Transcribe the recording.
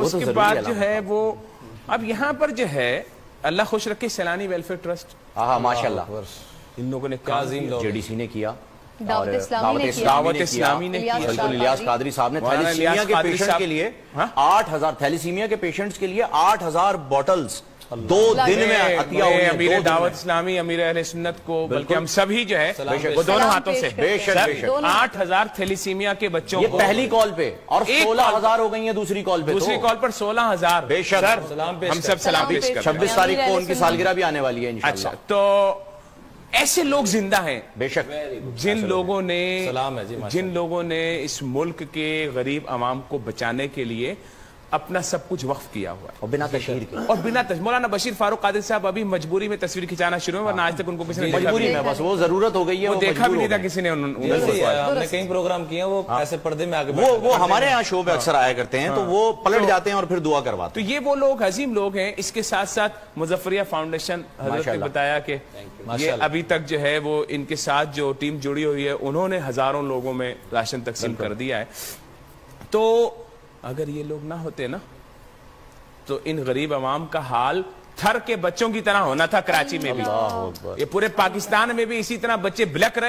اس کے بعد جو ہے وہ اب یہاں پر جو ہے اللہ خوش رکھے سیلانی ویلفیئر ٹرسٹ ماشاءاللہ ان لوگوں نے جے ڈی سی نے کیا، دعوت اسلامی نے کیا، بالکل الیاس قادری صاحب نے تھیلیسیمیا کے پیشنٹ کے لیے 8000 تھیلیسیمیا کے پیشنٹس کے لیے 8000 بوٹلز 2 دن میں عطیہ ہوئی ہیں۔ امیر دعوت اسلامی، امیر اہل سنت کو، بلکہ ہم سبھی جو ہے وہ دونوں ہاتھوں سے 8000 تھیلیسیمیا کے بچوں یہ پہلی کال پہ، اور 16000 ہو گئی ہیں دوسری کال پہ، دوسری کال پر 16000۔ بے شک ہم سب سلام پیش کرتے ہیں۔ 26 تاریخ کو ان کی سالگرہ بھی آنے والی ہے انشاءاللہ۔ اچھا، تو ایسے لوگ زندہ ہیں بے شک، جن لوگوں نے اس ملک کے غریب عوام کو بچانے کے لیے اپنا سب کچھ وقف کیا ہوا ہے، اور بنا تشہیر کے، اور بنا مولانا بشیر فاروق قادری صاحب ابھی مجبوری میں تصویر کھچانا شروع ہے، ورنہ آج تک ان کو کسی نے مجبوری میں، بس وہ ضرورت ہو گئی ہے، وہ دیکھا بھی نہیں تھا کسی نے۔ ہم نے کئی پروگرام کیے ہیں، وہ ایسے پردے میں آگے وہ ہمارے یہاں شو پہ اکثر آیا کرتے ہیں، تو وہ پلٹ جاتے ہیں اور پھر دعا کرواتے ہیں۔ تو یہ وہ لوگ عظیم لوگ ہیں۔ اس کے ساتھ ساتھ مظفریہ فاؤنڈیشن حضرت نے بتایا کہ یہ ابھی تک جو ہے وہ ان کے ساتھ جو ٹیم جڑی ہوئی ہے انہوں نے ہزاروں لوگوں میں راشن تقسیم کر دیا ہے۔ تو اگر یہ لوگ نہ ہوتے نا تو ان غریب عوام کا حال تھر کے بچوں کی طرح ہونا تھا کراچی میں بھی، یہ پورے پاکستان میں بھی اسی طرح بچے بلک رہے